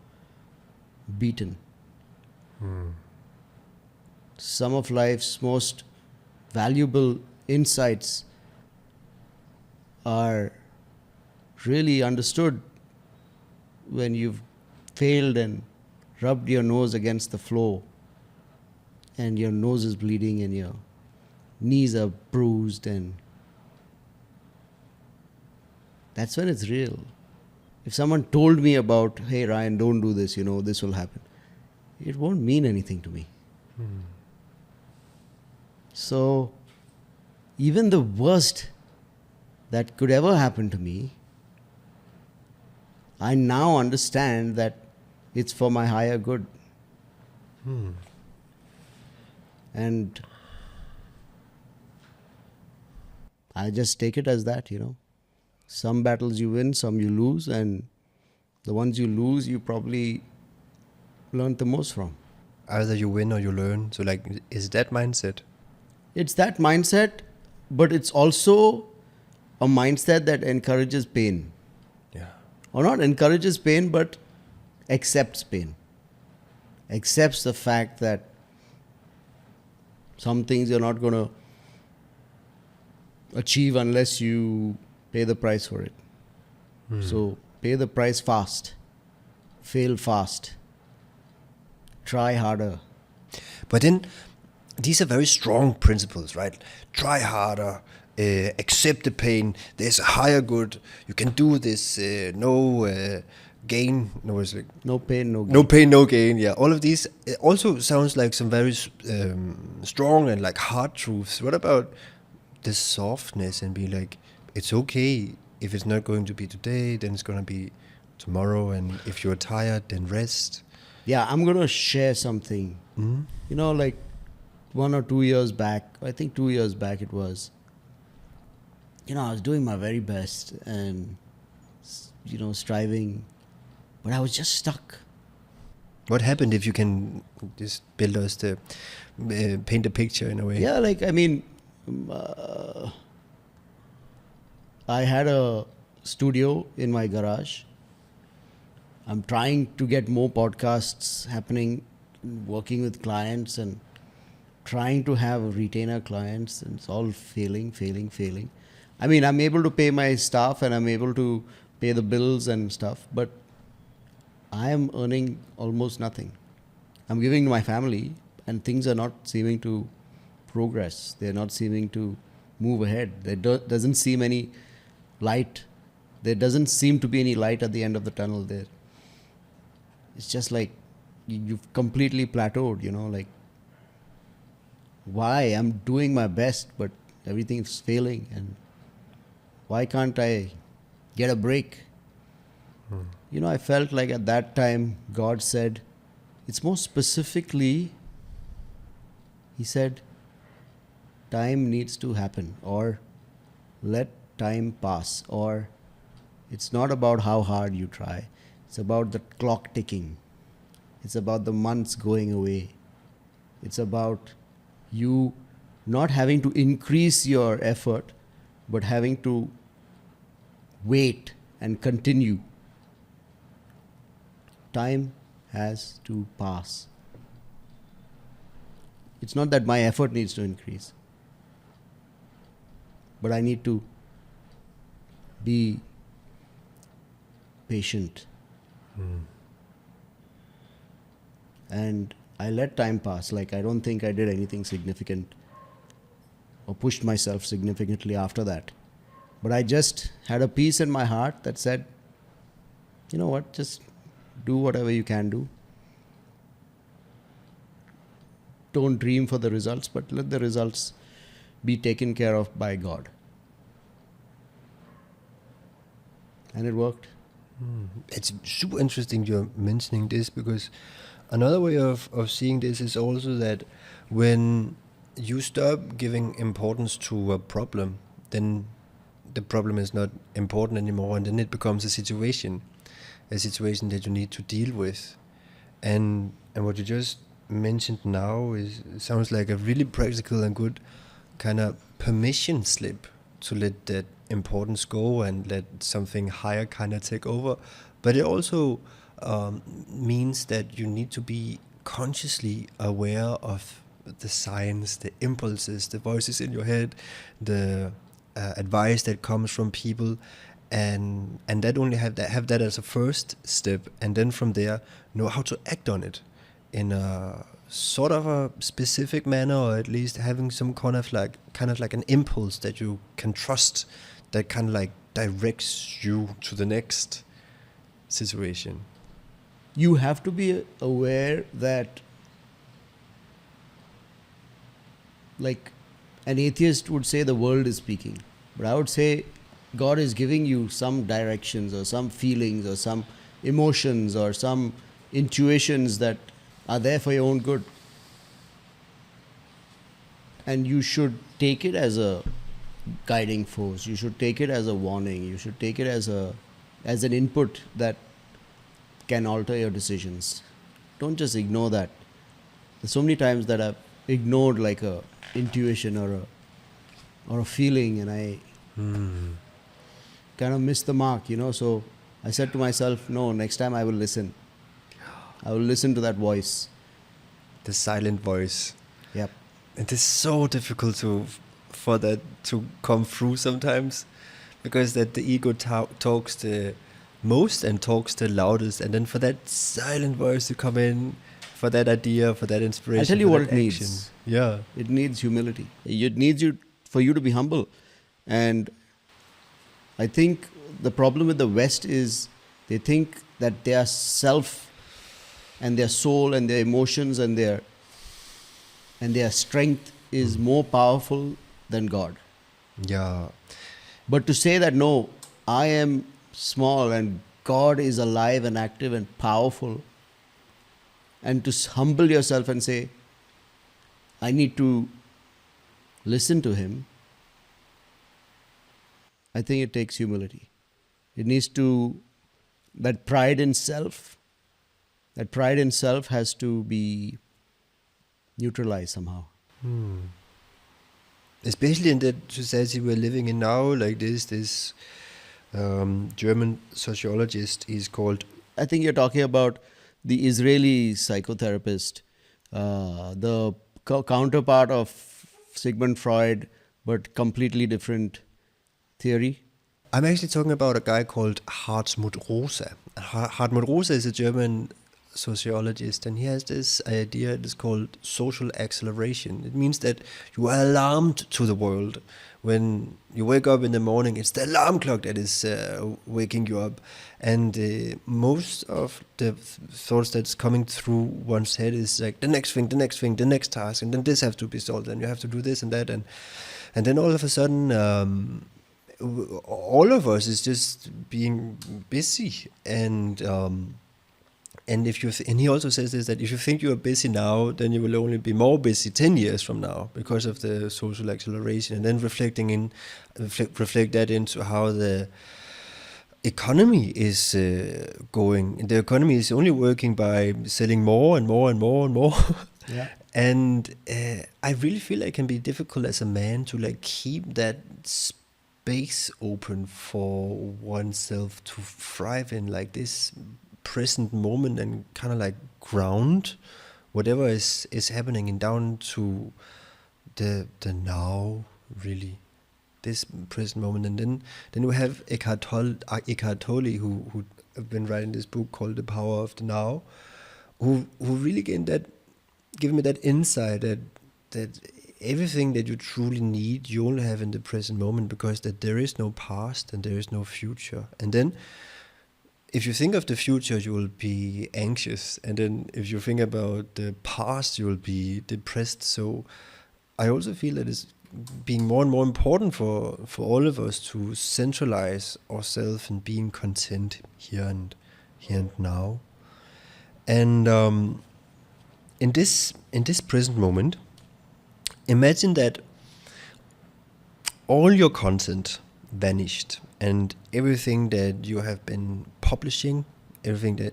beaten. Some of life's most valuable insights are really understood when you've failed and rubbed your nose against the floor and your nose is bleeding and your knees are bruised, and that's when it's real. If someone told me about, hey Ryan, don't do this, this will happen, it won't mean anything to me. So even the worst that could ever happen to me, I now understand that it's for my higher good. And I just take it as that, Some battles you win, some you lose, and the ones you lose, you probably learned the most from. Either you win or you learn. So like, is that mindset? It's that mindset, but it's also a mindset that encourages pain. Yeah. Or not encourages pain, but accepts pain. Accepts the fact that some things you're not going to achieve unless you pay the price for it. So pay the price fast, fail fast, try harder. But then these are very strong principles, right? Try harder, accept the pain. There's a higher good. You can do this. No gain. No, it's like No pain, no gain. no pain, no gain. Yeah, all of these also sounds like some very strong and like hard truths. What about this softness and be like, it's okay if it's not going to be today, then it's going to be tomorrow. And if you're tired, then rest. Yeah, I'm going to share something. You know, like 1 or 2 years back, I think 2 years back it was, you know, I was doing my very best and, you know, striving, but I was just stuck. What happened, if you can just build us the paint a picture in a way? Yeah, like, I mean, I had a studio in my garage. I'm trying to get more podcasts happening, working with clients and trying to have retainer clients, and it's all failing. I mean, I'm able to pay my staff and I'm able to pay the bills and stuff, but I am earning almost nothing. I'm giving to my family and things are not seeming to progress. They're not seeming to move ahead. There doesn't seem any light. There doesn't seem to be any light at the end of the tunnel there. It's just like you've completely plateaued, you know, like, why? I'm doing my best, but everything is failing, and why can't I get a break? You know, I felt like at that time God said, it's more specifically, He said, time needs to happen, or let time pass, or it's not about how hard you try. It's about the clock ticking. It's about the months going away. It's about you not having to increase your effort, but having to wait and continue. Time has to pass. It's not that my effort needs to increase, but I need to be patient. And I let time pass. Like, I don't think I did anything significant or pushed myself significantly after that. But I just had a peace in my heart that said, you know what, just do whatever you can do. Don't dream for the results, but let the results be taken care of by God. And it worked. It's super interesting you're mentioning this, because another way of seeing this is also that when you stop giving importance to a problem, then the problem is not important anymore, and then it becomes a situation that you need to deal with. And what you just mentioned now sounds like a really practical and good kind of permission slip to let that importance go and let something higher kind of take over. But it also means that you need to be consciously aware of the signs, the impulses, the voices in your head, the advice that comes from people, and that only have that as a first step, and then from there know how to act on it in a sort of a specific manner, or at least having some kind of like an impulse that you can trust, that kind of like directs you to the next situation. You have to be aware that, like, an atheist would say the world is speaking, but I would say God is giving you some directions or some feelings or some emotions or some intuitions that are there for your own good. And you should take it as a guiding force. You should take it as a warning. You should take it as an input that can alter your decisions. don't just ignore that. There's so many times that I've ignored like a intuition or a feeling, and I kind of missed the mark, you know. So I said to myself, no, next time I will listen. I will listen to that voice. The silent voice. Yep. It is so difficult for that to come through sometimes, because that the ego talks the most and talks the loudest, and then for that silent voice to come in, for that idea, for that inspiration. I'll tell you for what that it action. needs. Yeah. It needs humility. It needs you for you to be humble. And I think the problem with the West is they think that their self and their soul and their emotions and their strength is more powerful than God. Yeah. But to say that no, I am small and God is alive and active and powerful, and to humble yourself and say, I need to listen to Him, I think it takes humility. It needs to, that pride in self has to be neutralized somehow. Especially in that society we're living in now, like this German sociologist is called. I think you're talking about the Israeli psychotherapist, the counterpart of Sigmund Freud, but completely different theory. I'm actually talking about a guy called Hartmut Rosa. Hartmut Rosa is a German sociologist, and he has this idea. It is called social acceleration. It means that you are alarmed to the world. When you wake up in the morning, it's the alarm clock that is waking you up. And most of the thoughts that's coming through one's head is like the next thing, the next thing, the next task, and then this has to be solved, and you have to do this and that. And then all of a sudden, all of us is just being busy. And if you and he also says this, that if you think you are busy now, then you will only be more busy 10 years from now because of the social acceleration. And then reflect that into how the economy is going. And the economy is only working by selling more and more and more and more. Yeah. And I really feel like it can be difficult as a man to like keep that space open for oneself to thrive in, like this present moment, and kind of like ground whatever is happening and down to the now, really, this present moment. And then we have Eckhart Tolle, who have been writing this book called The Power of the Now, who really give me that insight that everything that you truly need you only have in the present moment, because that there is no past and there is no future. And then if you think of the future, you will be anxious, and then if you think about the past, you will be depressed. So I also feel that it's being more and more important for all of us to centralize ourselves and being content here and now. And in this present moment, imagine that all your content vanished, and everything that you have been publishing,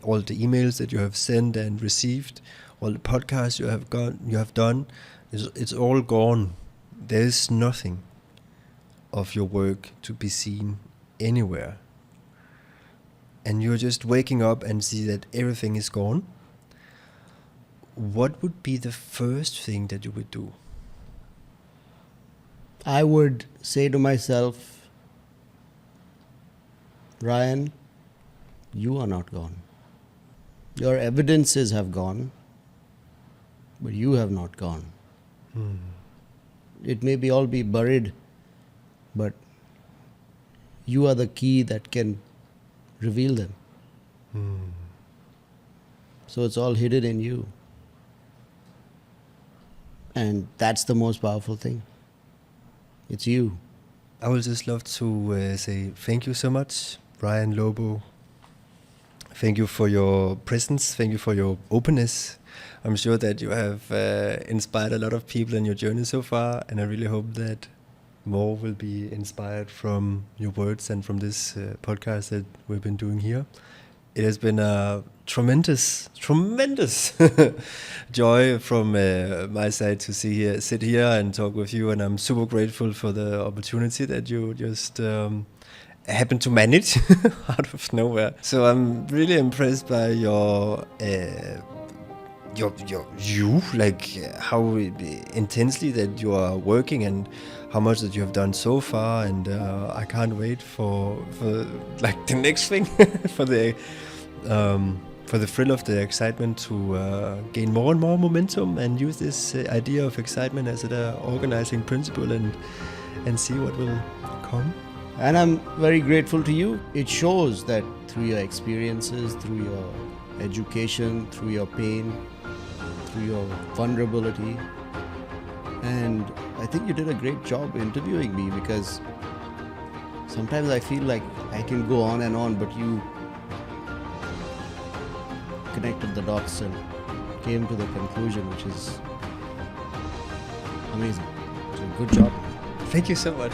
all the emails that you have sent and received, all the podcasts you have done, it's all gone. There's nothing of your work to be seen anywhere. And you're just waking up and see that everything is gone. What would be the first thing that you would do? I would say to myself, Ryan, you are not gone. Your evidences have gone, but you have not gone. It may all be buried, but you are the key that can reveal them. So it's all hidden in you. And that's the most powerful thing. It's you. I would just love to say thank you so much, Ryan Lobo. Thank you for your presence. Thank you for your openness. I'm sure that you have inspired a lot of people in your journey so far, and I really hope that more will be inspired from your words and from this podcast that we've been doing here. It has been a tremendous joy from my side to sit here and talk with you, and I'm super grateful for the opportunity that you just happened to manage out of nowhere. So I'm really impressed by your how intensely that you are working and how much that you have done so far, and I can't wait for like the next thing for the thrill of the excitement to gain more and more momentum and use this idea of excitement as an organizing principle and see what will come. And I'm very grateful to you. It shows that through your experiences, through your education, through your pain, through your vulnerability, and I think you did a great job interviewing me, because sometimes I feel like I can go on and on, but you connected the dots and came to the conclusion, which is amazing. So good job. Thank you so much.